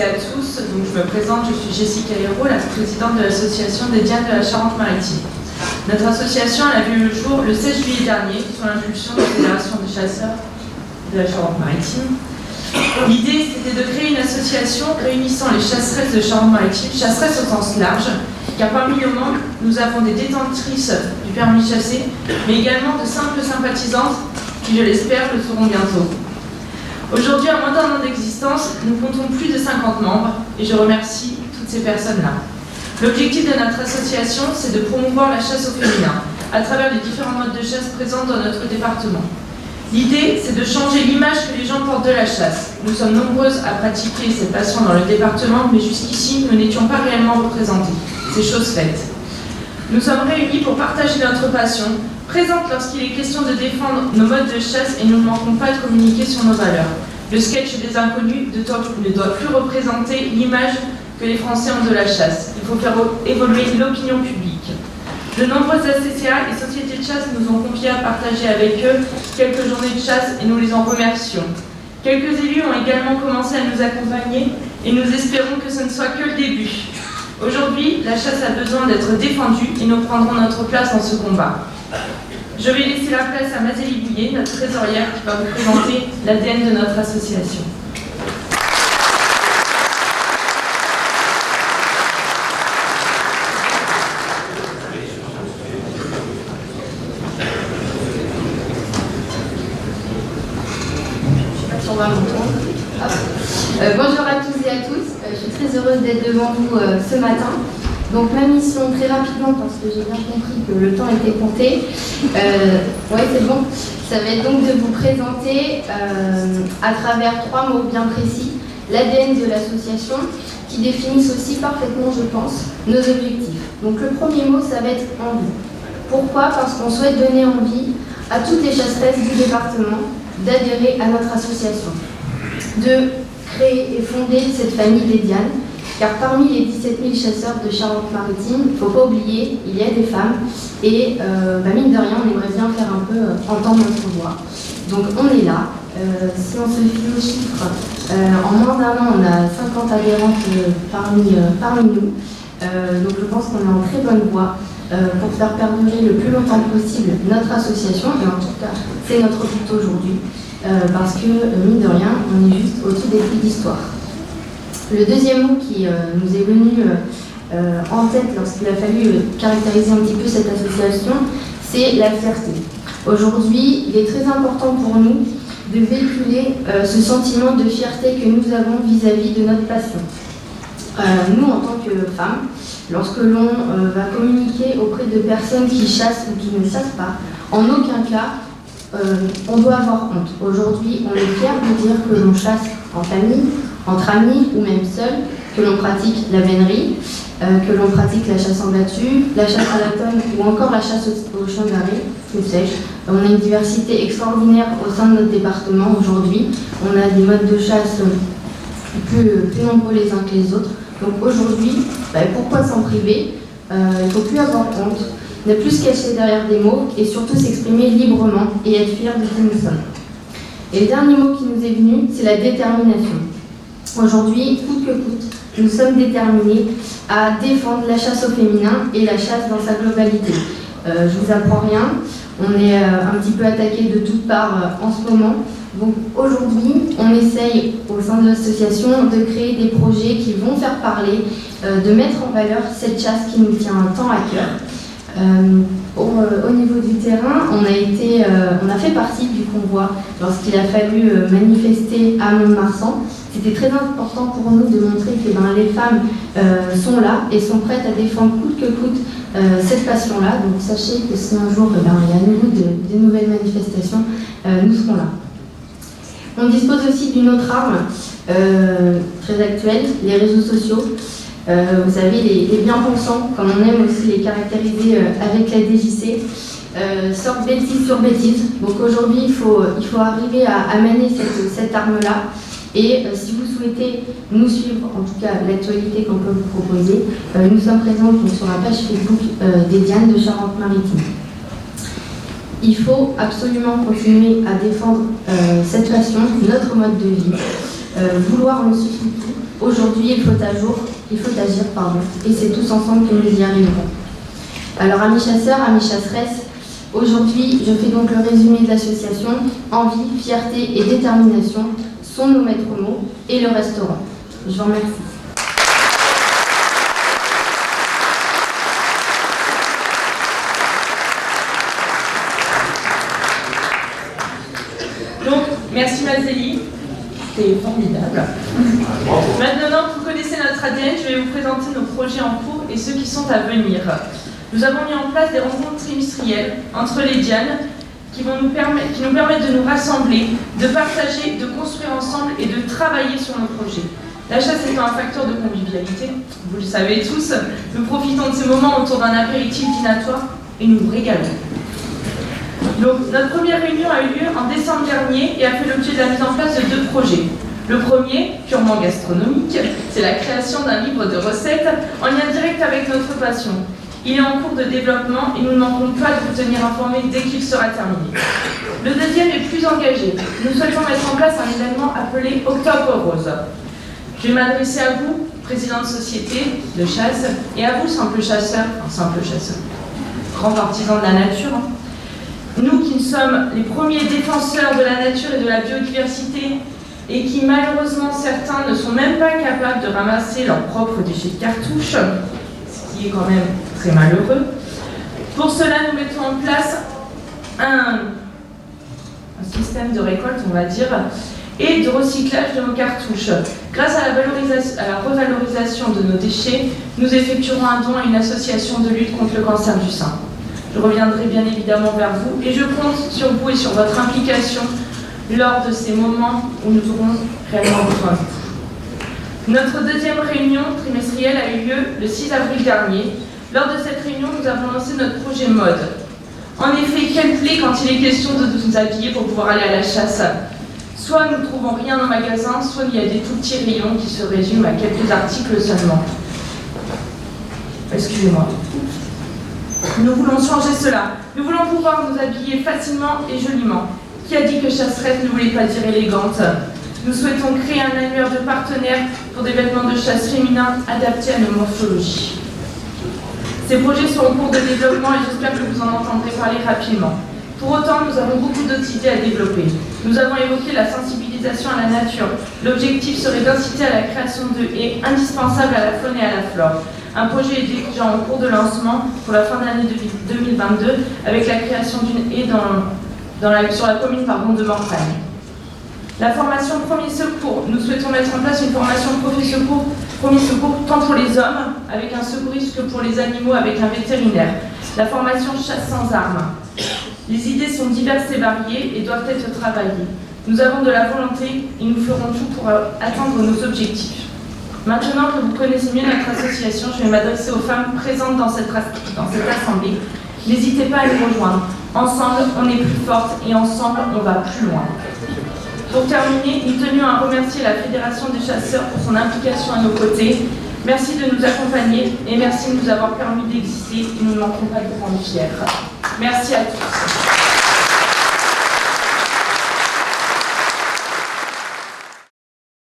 et à tous. Donc, je me présente, je suis Jessica Hérault, la présidente de l'association des Dianes de la Charente-Maritime. Notre association elle a vu le jour le 16 juillet dernier, sous l'impulsion de la Fédération des chasseurs de la Charente-Maritime. L'idée, c'était de créer une association réunissant les chasseresses de Charente-Maritime, chasseresses au sens large, car parmi nos membres, nous avons des détentrices du permis de chasser, mais également de simples sympathisantes qui, je l'espère, le seront bientôt. Aujourd'hui, à moins d'un an d'existence, nous comptons plus de 50 membres et je remercie toutes ces personnes-là. L'objectif de notre association, c'est de promouvoir la chasse au féminin à travers les différents modes de chasse présents dans notre département. L'idée, c'est de changer l'image que les gens portent de la chasse. Nous sommes nombreuses à pratiquer cette passion dans le département, mais jusqu'ici, nous n'étions pas réellement représentées. C'est chose faite. Nous sommes réunis pour partager notre passion, présente lorsqu'il est question de défendre nos modes de chasse et nous ne manquons pas de communiquer sur nos valeurs. Le sketch des inconnus ne doit plus représenter l'image que les Français ont de la chasse. Il faut faire évoluer l'opinion publique. De nombreuses ACCA et sociétés de chasse nous ont confié à partager avec eux quelques journées de chasse et nous les en remercions. Quelques élus ont également commencé à nous accompagner et nous espérons que ce ne soit que le début. Aujourd'hui, la chasse a besoin d'être défendue et nous prendrons notre place dans ce combat. Je vais laisser la place à Mazélie Bouillet, notre trésorière, qui va vous présenter l'ADN de notre association. Bonjour à tous et à tous, je suis très heureuse d'être devant vous ce matin. Donc ma mission, très rapidement, parce que j'ai bien compris que le temps était compté, ouais c'est bon, ça va être donc de vous présenter à travers 3 mots bien précis l'ADN de l'association qui définissent aussi parfaitement, je pense, nos objectifs. Donc le premier mot, ça va être envie. Pourquoi? Parce qu'on souhaite donner envie à toutes les chasseresses du département d'adhérer à notre association, de créer et fonder cette famille des Dianes, car parmi les 17 000 chasseurs de Charente-Maritime, il ne faut pas oublier, il y a des femmes, et mine de rien, on aimerait bien faire un peu entendre notre voix. Donc on est là. Si on se fie aux chiffres, en moins d'un an, on a 50 adhérentes parmi nous. Donc je pense qu'on est en très bonne voie pour faire perdurer le plus longtemps possible notre association, et en tout cas, c'est notre but aujourd'hui, parce que, mine de rien, on est juste au-dessus des prix d'histoire. Le deuxième mot qui nous est venu en tête lorsqu'il a fallu caractériser un petit peu cette association, c'est la fierté. Aujourd'hui, il est très important pour nous de véhiculer ce sentiment de fierté que nous avons vis-à-vis de notre passion. Nous, en tant que femmes, lorsque l'on va communiquer auprès de personnes qui chassent ou qui ne chassent pas, en aucun cas, on doit avoir honte. Aujourd'hui, on est fiers de dire que l'on chasse en famille, entre amis ou même seul, que l'on pratique la vénerie, que l'on pratique la chasse en battue, la chasse à la tonne ou encore la chasse au chien d'arrêt, que sais-je. On a une diversité extraordinaire au sein de notre département aujourd'hui. On a des modes de chasse plus nombreux les uns que les autres. Donc aujourd'hui, pourquoi s'en priver? Il ne faut plus avoir honte, ne plus se cacher derrière des mots et surtout s'exprimer librement et être fier de qui nous sommes. Et le dernier mot qui nous est venu, c'est la détermination. Aujourd'hui, coûte que coûte, nous sommes déterminés à défendre la chasse au féminin et la chasse dans sa globalité. Je ne vous apprends rien, on est un petit peu attaqué de toutes parts en ce moment. Donc aujourd'hui, on essaye au sein de l'association de créer des projets qui vont faire parler, de mettre en valeur cette chasse qui nous tient tant à cœur. Au niveau du terrain, on a fait partie du convoi lorsqu'il a fallu manifester à Mont-de-Marsan. C'était très important pour nous de montrer que les femmes sont là et sont prêtes à défendre coûte que coûte cette passion-là. Donc sachez que si un jour il y a à nouveau des nouvelles manifestations, nous serons là. On dispose aussi d'une autre arme très actuelle, les réseaux sociaux. Vous savez, les bien-pensants, comme on aime aussi les caractériser avec la DJC, sortent bêtise sur bêtise. Donc aujourd'hui, il faut arriver à manier cette arme-là. Et si vous souhaitez nous suivre, en tout cas l'actualité qu'on peut vous proposer, nous sommes présents sur la page Facebook des Dianes de Charente-Maritime. Il faut absolument continuer à défendre cette passion, notre mode de vie. Vouloir ne suffit plus. Aujourd'hui, il faut agir, et c'est tous ensemble que nous y arriverons. Alors, amis chasseurs, amis chasseresses, aujourd'hui, je fais donc le résumé de l'association. Envie, fierté et détermination sont nos maîtres mots, et le resteront. Je vous remercie. Donc, merci Mazélie, c'était formidable. Maintenant que vous connaissez notre ADN, je vais vous présenter nos projets en cours et ceux qui sont à venir. Nous avons mis en place des rencontres trimestrielles entre les Dianes qui nous permettent de nous rassembler, de partager, de construire ensemble et de travailler sur nos projets. La chasse étant un facteur de convivialité, vous le savez tous, nous profitons de ces moments autour d'un apéritif dînatoire et nous nous régalons. Donc, notre première réunion a eu lieu en décembre dernier et a fait l'objet de la mise en place de 2 projets. Le premier, purement gastronomique, c'est la création d'un livre de recettes en lien direct avec notre passion. Il est en cours de développement et nous ne manquons pas de vous tenir informés dès qu'il sera terminé. Le deuxième est plus engagé. Nous souhaitons mettre en place un événement appelé Octobre Rose. Je vais m'adresser à vous, président de société de chasse, et à vous, simple chasseur, grand partisan de la nature. Nous qui sommes les premiers défenseurs de la nature et de la biodiversité, et qui malheureusement certains ne sont même pas capables de ramasser leurs propres déchets de cartouches, ce qui est quand même très malheureux. Pour cela, nous mettons en place un système de récolte, on va dire, et de recyclage de nos cartouches. Grâce à la revalorisation de nos déchets, nous effectuerons un don à une association de lutte contre le cancer du sein. Je reviendrai bien évidemment vers vous et je compte sur vous et sur votre implication lors de ces moments où nous aurons réellement besoin de vous. Notre deuxième réunion trimestrielle a eu lieu le 6 avril dernier. Lors de cette réunion, nous avons lancé notre projet mode. En effet, quelle plaît quand il est question de nous habiller pour pouvoir aller à la chasse. Soit nous ne trouvons rien en magasin, soit il y a des tout petits rayons qui se résument à quelques articles seulement. Excusez-moi. Nous voulons changer cela. Nous voulons pouvoir nous habiller facilement et joliment. Qui a dit que chasseresse ne voulait pas dire élégante? Nous souhaitons créer un annuaire de partenaires pour des vêtements de chasse féminins adaptés à nos morphologies. Ces projets sont en cours de développement et j'espère que vous en entendrez parler rapidement. Pour autant, nous avons beaucoup d'autres idées à développer. Nous avons évoqué la sensibilisation à la nature. L'objectif serait d'inciter à la création de haies indispensables à la faune et à la flore. Un projet est déjà en cours de lancement pour la fin de l'année 2022 avec la création d'une haie sur la commune de Mortagne. La formation premier secours. Nous souhaitons mettre en place une formation premier secours tant pour les hommes avec un secouriste que pour les animaux avec un vétérinaire. La formation chasse sans armes. Les idées sont diverses et variées et doivent être travaillées. Nous avons de la volonté et nous ferons tout pour atteindre nos objectifs. Maintenant que vous connaissez mieux notre association, je vais m'adresser aux femmes présentes dans cette assemblée. N'hésitez pas à nous rejoindre. Ensemble, on est plus fortes et ensemble, on va plus loin. Pour terminer, nous tenions à remercier la Fédération des chasseurs pour son implication à nos côtés. Merci de nous accompagner et merci de nous avoir permis d'exister et nous ne manquerons pas de vous rendre fiers. Merci à tous.